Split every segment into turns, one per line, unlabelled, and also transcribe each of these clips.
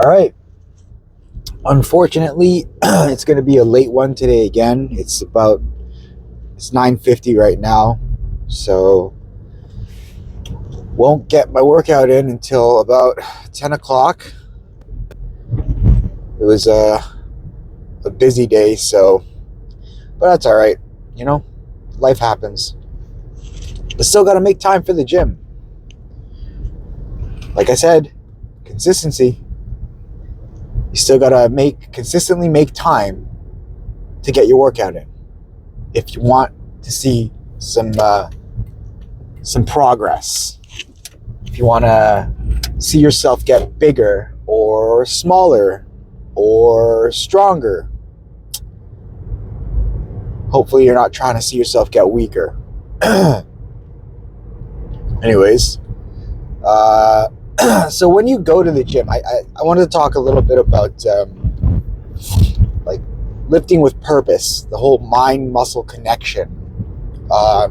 All right. Unfortunately, it's going to be a late one today again. It's 9:50 right now, so won't get my workout in until about 10 o'clock. It was a busy day, but that's all right. You know, life happens. But still got to make time for the gym. Like I said, consistency. You still got to consistently make time to get your workout in if you want to see some progress. If you want to see yourself get bigger or smaller or stronger. Hopefully you're not trying to see yourself get weaker. Anyways, so when you go to the gym, I wanted to talk a little bit about like lifting with purpose, the whole mind-muscle connection. I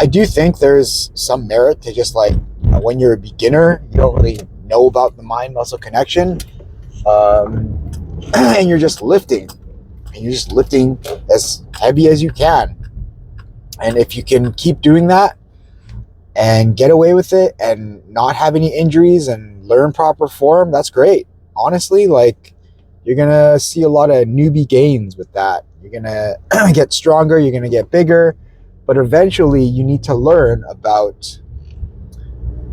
do think there's some merit to just when you're a beginner, you don't really know about the mind-muscle connection, and you're just lifting as heavy as you can. And if you can keep doing that and get away with it and not have any injuries and learn proper form, that's great. Honestly, you're gonna see a lot of newbie gains with that. You're gonna get stronger, you're gonna get bigger, but eventually you need to learn about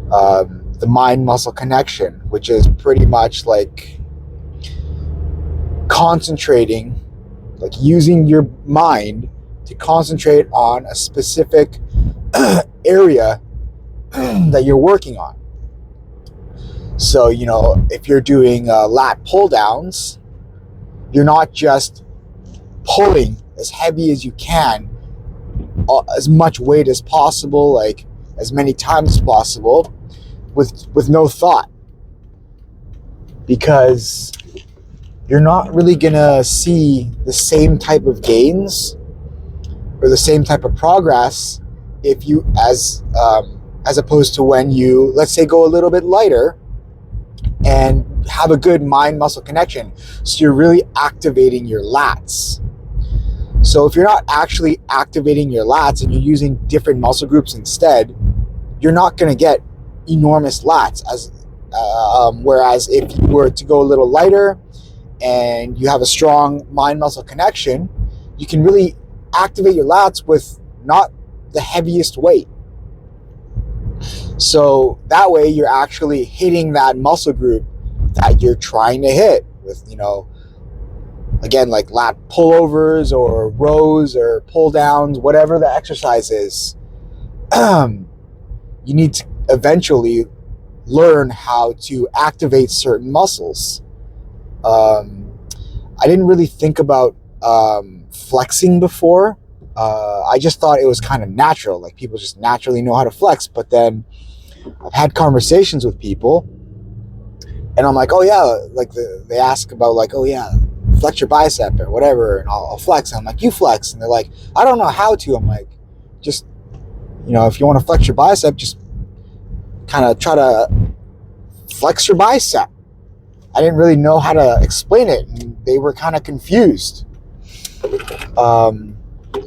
the mind-muscle connection, which is pretty much concentrating, using your mind to concentrate on a specific area that you're working on. So, if you're doing lat pull downs, you're not just pulling as heavy as you can, as much weight as possible, as many times as possible, with no thought, because you're not really gonna see the same type of gains or the same type of progress if you as opposed to when you, let's say, go a little bit lighter and have a good mind-muscle connection. So you're really activating your lats. So if you're not actually activating your lats and you're using different muscle groups instead, you're not going to get enormous lats. Whereas if you were to go a little lighter and you have a strong mind-muscle connection, you can really activate your lats with not the heaviest weight. So that way you're actually hitting that muscle group that you're trying to hit with, again, lat pullovers or rows or pull downs, whatever the exercise is. You need to eventually learn how to activate certain muscles. I didn't really think about flexing before. I just thought it was kind of natural, people just naturally know how to flex. But then I've had conversations with people, and I'm like, oh yeah, they ask about oh yeah, flex your bicep or whatever, and I'll flex. And I'm like, you flex, and they're like, I don't know how to. I'm like, just if you want to flex your bicep, just kind of try to flex your bicep. I didn't really know how to explain it, and they were kind of confused.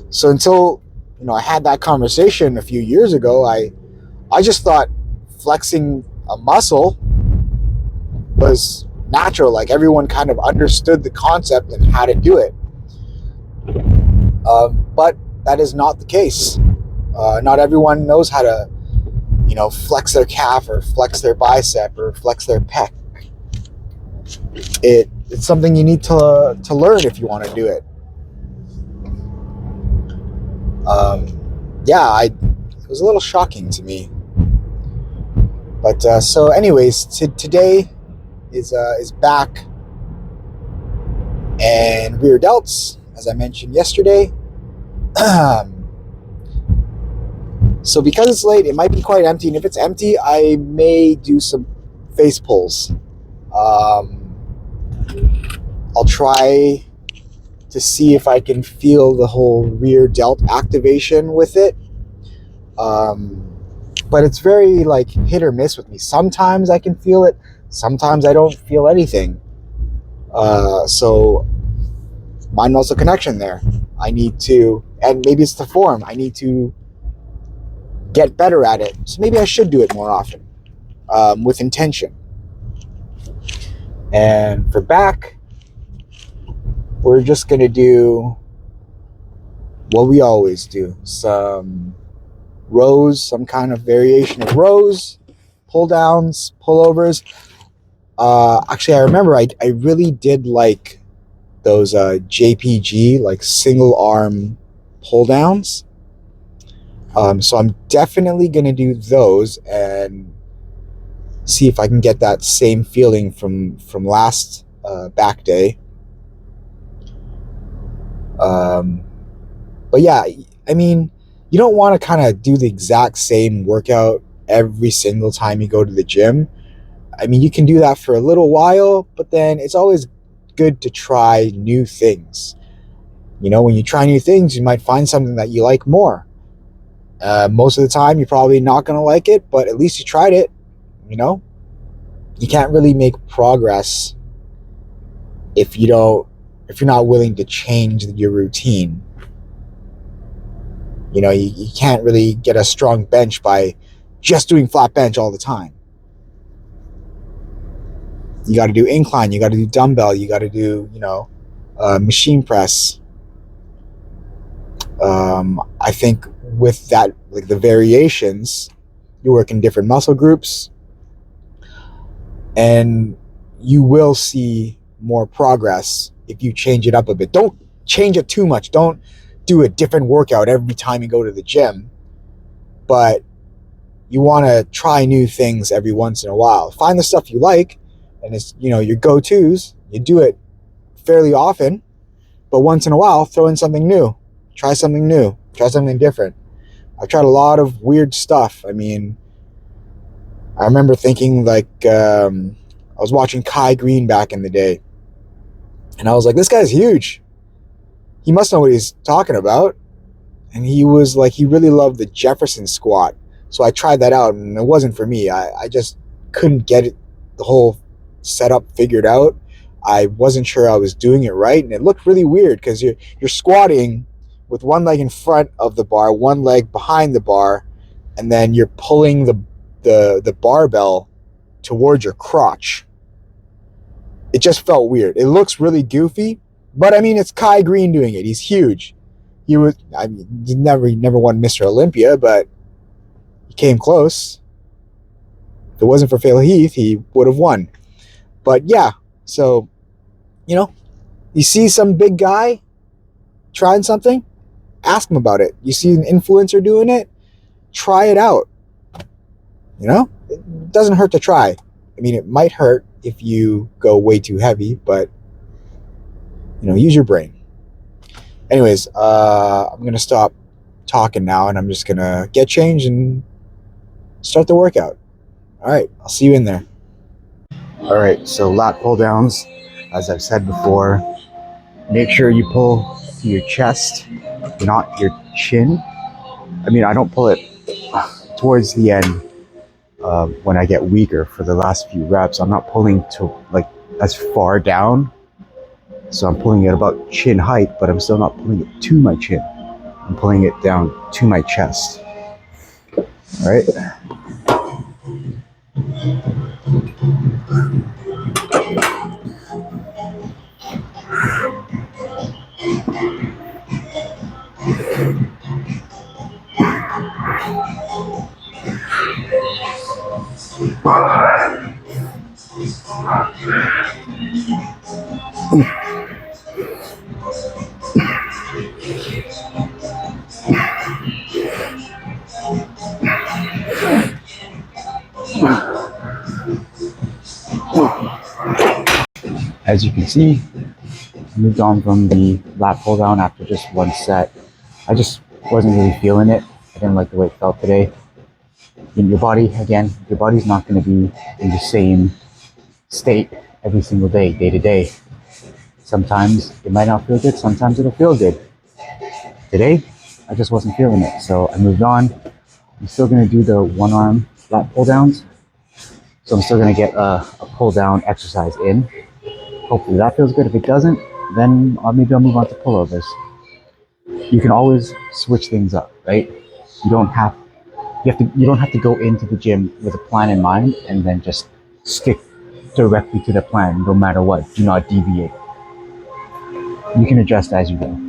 So until I had that conversation a few years ago, I just thought flexing a muscle was natural. Everyone kind of understood the concept and how to do it. But that is not the case. Not everyone knows how to, flex their calf or flex their bicep or flex their pec. It's something you need to learn if you want to do it. It was a little shocking to me. But so anyways, today is back and rear delts, as I mentioned yesterday. So because it's late, it might be quite empty, and if it's empty, I may do some face pulls. I'll try to see if I can feel the whole rear delt activation with it. But it's very hit or miss with me. Sometimes I can feel it. sometimes I don't feel anything. So mind muscle connection there. I need to, and maybe it's the form, I need to get better at it. So maybe I should do it more often, with intention. And for back, we're just going to do what we always do. Some rows, some kind of variation of rows, pull downs, pullovers. Actually, I remember I really did like those JPG, like single arm pull downs. So I'm definitely going to do those and see if I can get that same feeling from last back day. But yeah, I mean, you don't want to kind of do the exact same workout every single time you go to the gym. I mean, you can do that for a little while, but then it's always good to try new things. You know, when you try new things, you might find something that you like more. Most of the time, you're probably not going to like it, but at least you tried it. You know, you can't really make progress if you're not willing to change your routine. You know, you can't really get a strong bench by just doing flat bench all the time. You got to do incline, you got to do dumbbell, you got to do, machine press. I think with that, like the variations, you work in different muscle groups and you will see more progress if you change it up a bit. Don't change it too much. Don't do a different workout every time you go to the gym, but you want to try new things every once in a while. Find the stuff you like, and it's, your go-tos. You do it fairly often, but once in a while, throw in something new. Try something new. Try something different. I've tried a lot of weird stuff. I mean, I remember thinking like, I was watching Kai Green back in the day, and I was like, this guy's huge. He must know what he's talking about. And he was like, he really loved the Jefferson squat. So I tried that out, and it wasn't for me. I just couldn't get it, the whole setup figured out. I wasn't sure I was doing it right, and it looked really weird because you're squatting with one leg in front of the bar, one leg behind the bar, and then you're pulling the barbell towards your crotch. It just felt weird. It looks really goofy, but I mean, it's Kai Green doing it. He never won Mr. Olympia, but he came close. If it wasn't for Phil Heath, he would have won. But yeah, so, you see some big guy trying something, ask him about it. You see an influencer doing it, try it out. It doesn't hurt to try. I mean, it might hurt if you go way too heavy, but, use your brain. Anyways, I'm going to stop talking now, and I'm just going to get changed and start the workout. All right, I'll see you in there. All right, so lat pull downs, as I've said before, make sure you pull to your chest, not your chin. I mean, I don't pull it towards the end when I get weaker for the last few reps. I'm not pulling to like as far down. So I'm pulling it about chin height, but I'm still not pulling it to my chin. I'm pulling it down to my chest. All right. As you can see, I moved on from the lat pull down after just one set. I just wasn't really feeling it. I didn't like the way it felt today. In your body's not going to be in the same state every single day, day to day. Sometimes it might not feel good, sometimes it'll feel good. Today, I just wasn't feeling it, so I moved on. I'm still going to do the one arm lat pull downs,
So I'm still gonna get a pull down exercise in. Hopefully that feels good. If it doesn't, then maybe I'll move on to pullovers. You can always switch things up, right? You don't have you don't have to go into the gym with a plan in mind and then just stick directly to the plan no matter what. Do not deviate. You can adjust as you go.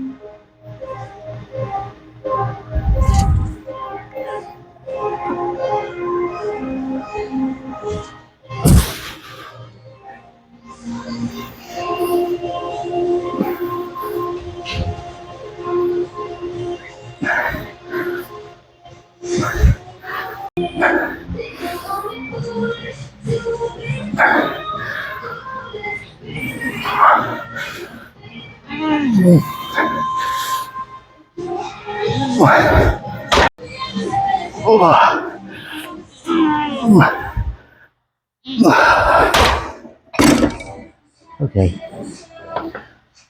Okay,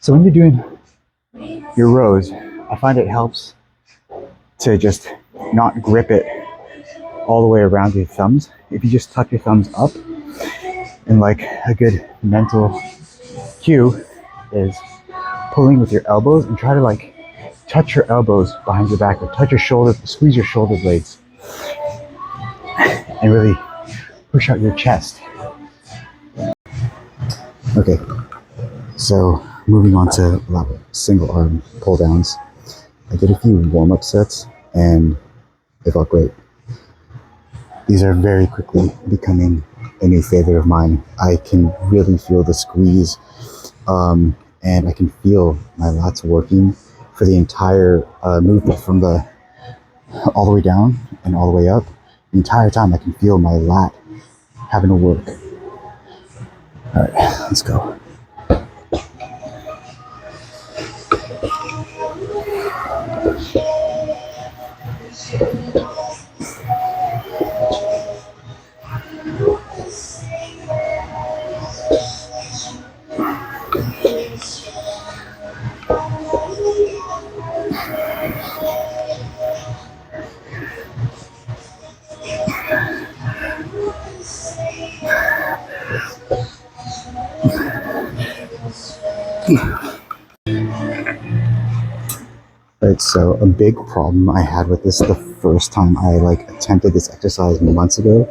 so when you're doing your rows, I find it helps to just not grip it all the way around your thumbs. If you just tuck your thumbs up, and like a good mental cue is pulling with your elbows and try to like touch your elbows behind your back or touch your shoulder, squeeze your shoulder blades and really push out your chest. Okay, so moving on to single arm pull downs. I did a few warm-up sets and they felt great. These are very quickly becoming a new favorite of mine. I can really feel the squeeze, and I can feel my lats working for the entire movement from the all the way down and all the way up. The entire time I can feel my lat having to work. All right, let's go. Right, so a big problem I had with this the first time I attempted this exercise months ago,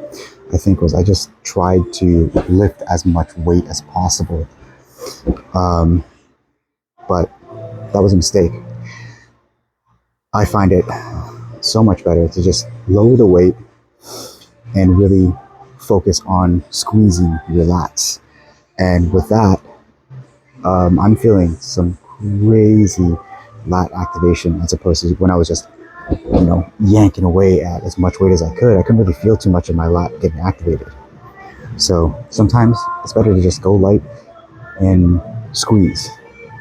I think, was I just tried to lift as much weight as possible. But that was a mistake. I find it so much better to just lower the weight and really focus on squeezing your lats. And with that, I'm feeling some crazy lat activation as opposed to when I was just, yanking away at as much weight as I could. I couldn't really feel too much of my lat getting activated. So sometimes it's better to just go light and squeeze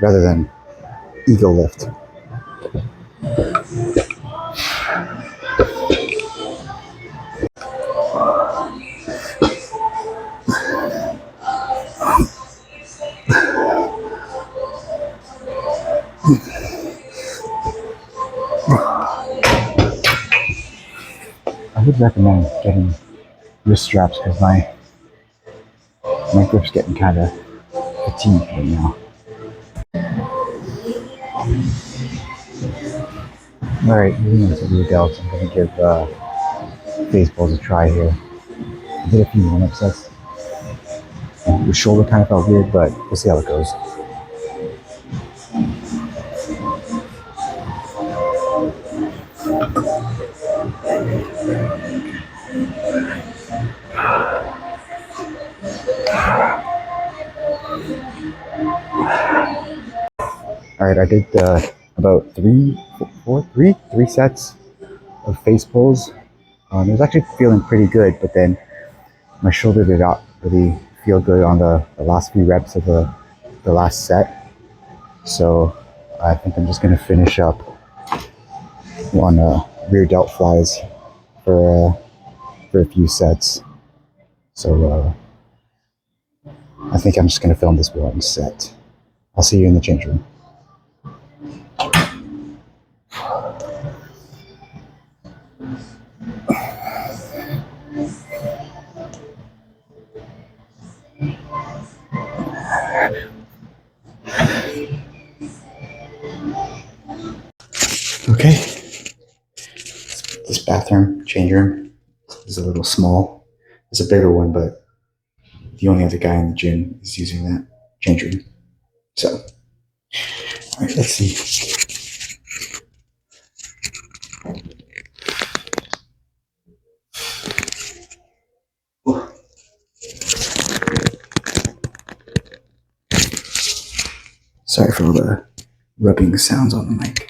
rather than ego lift. I would recommend getting wrist straps because my grip's getting kind of fatigued right now. All right, moving on to the delts. I'm going to give baseballs a try here. I did a few warm-up sets. The shoulder kind of felt weird, but we'll see how it goes. All right, I did about three sets of face pulls. It was actually feeling pretty good, but then my shoulder did not really feel good on the last few reps of the last set. So I think I'm just going to finish up on rear delt flies for a few sets. So I think I'm just going to film this one set. I'll see you in the change room. Okay. This bathroom, change room, is a little small. It's a bigger one, but the only other guy in the gym is using that change room. So, all right, let's see. Sorry for all the rubbing sounds on the mic.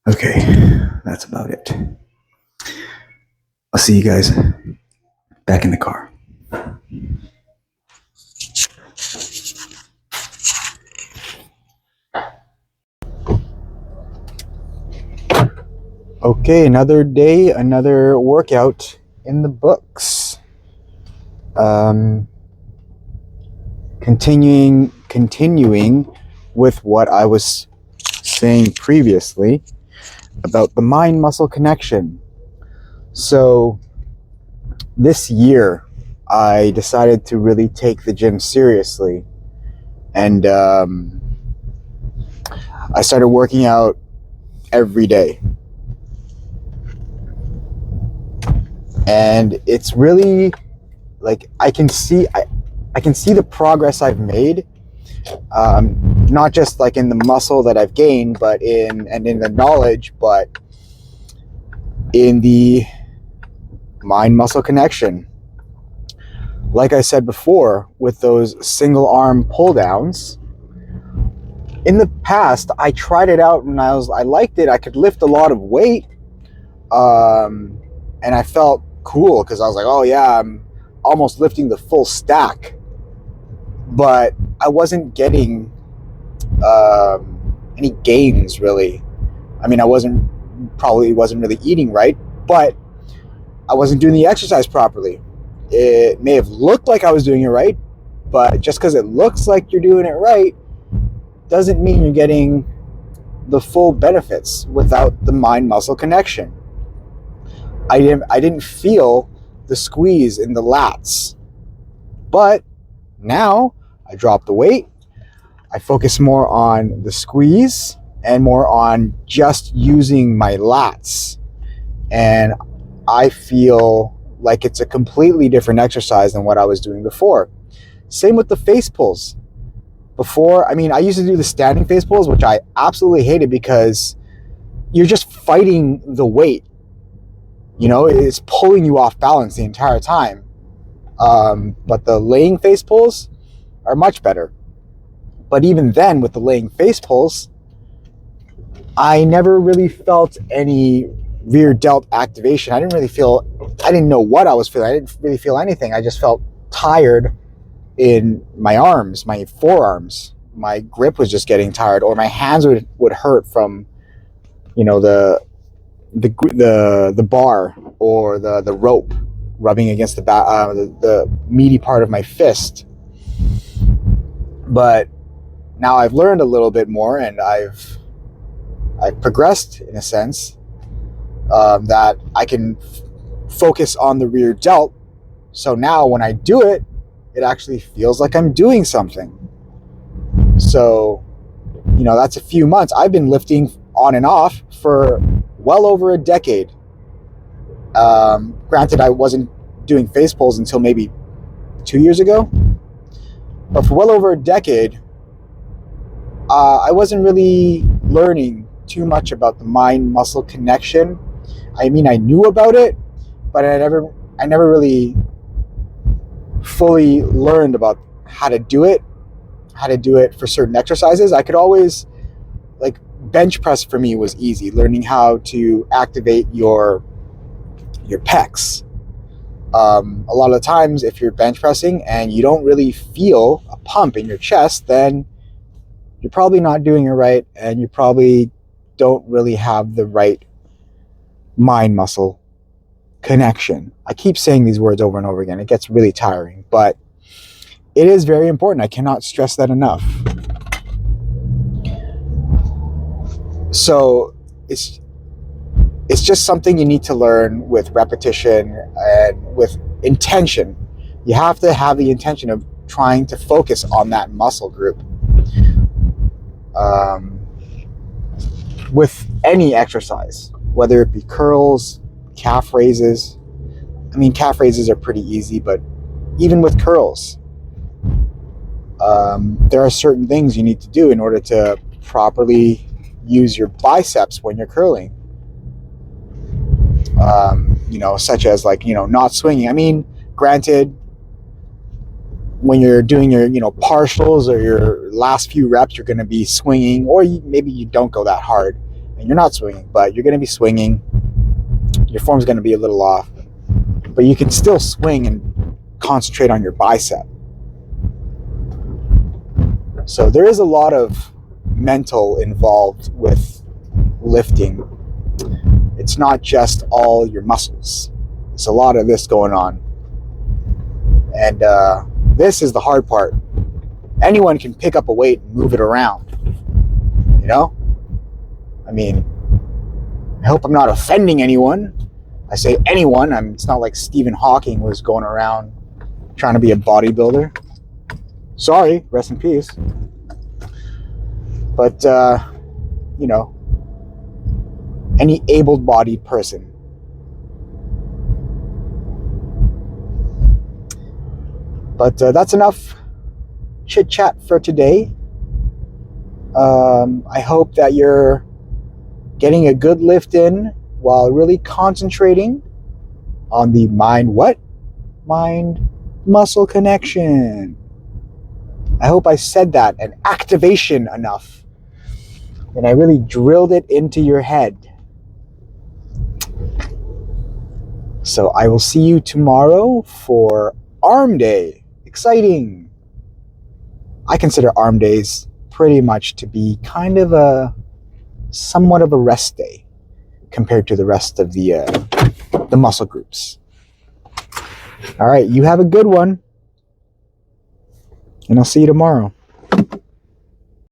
Okay, that's about it. I'll see you guys back in the car.
Okay, another day, another workout in the books. Continuing with what I was saying previously about the mind-muscle connection. So this year, I decided to really take the gym seriously, and I started working out every day. And it's really like I can see the progress I've made, not just like in the muscle that I've gained, but in the knowledge, but in the mind-muscle connection. Like I said before, with those single arm pull downs, in the past I tried it out and I liked it. I could lift a lot of weight, and I felt cool because I was like, oh yeah, I'm almost lifting the full stack. But I wasn't getting any gains really. I mean, probably wasn't really eating right, but I wasn't doing the exercise properly. It may have looked like I was doing it right, but just because it looks like you're doing it right doesn't mean you're getting the full benefits without the mind-muscle connection. I didn't feel the squeeze in the lats, but now I dropped the weight. I focus more on the squeeze and more on just using my lats, and I feel like it's a completely different exercise than what I was doing before. Same with the face pulls. Before, I mean, I used to do the standing face pulls, which I absolutely hated because you're just fighting the weight. You know, it's pulling you off balance the entire time. But the laying face pulls are much better. But even then, with the laying face pulls, I never really felt any rear delt activation. I didn't know what I was feeling. I didn't really feel anything. I just felt tired in my arms, my forearms. My grip was just getting tired, or my hands would hurt from, you know, the bar or the rope rubbing against the meaty part of my fist. But now I've learned a little bit more, and I've progressed in a sense, that I can focus on the rear delt. So now when I do it, it actually feels like I'm doing something. So, you know, that's a few months. I've been lifting on and off for well over a decade. Granted, I wasn't doing face pulls until maybe 2 years ago, but for well over a decade, I wasn't really learning too much about the mind-muscle connection. I mean, I knew about it, but I never really fully learned about how to do it for certain exercises. I could always, like, bench press for me was easy. Learning how to activate your pecs. A lot of the times, if you're bench pressing and you don't really feel a pump in your chest, then you're probably not doing it right, and you probably don't really have the right mind-muscle connection. I keep saying these words over and over again. It gets really tiring, but It is very important. I cannot stress that enough. So it's just something you need to learn with repetition and with intention. You have to have the intention of trying to focus on that muscle group. With any exercise, whether it be curls, calf raises. I mean, calf raises are pretty easy, but even with curls, there are certain things you need to do in order to properly use your biceps when you're curling. Such as not swinging. I mean, granted, when you're doing your, partials or your last few reps, you're going to be swinging, or maybe you don't go that hard and you're not swinging, but you're going to be swinging. Your form's going to be a little off, but you can still swing and concentrate on your bicep. So there is a lot of mental involved with lifting. It's not just all your muscles. There's a lot of this going on. And this is the hard part. Anyone can pick up a weight and move it around. I mean, I hope I'm not offending anyone. I say anyone. It's not like Stephen Hawking was going around trying to be a bodybuilder. Sorry, rest in peace. But, any able-bodied person. But that's enough chit-chat for today. I hope that you're getting a good lift in while really concentrating on the mind-muscle connection. I hope I said that, and activation enough, and I really drilled it into your head. So I will see you tomorrow for arm day. Exciting. I consider arm days pretty much to be kind of somewhat of a rest day compared to the rest of the muscle groups. All right, you have a good one, and I'll see you tomorrow.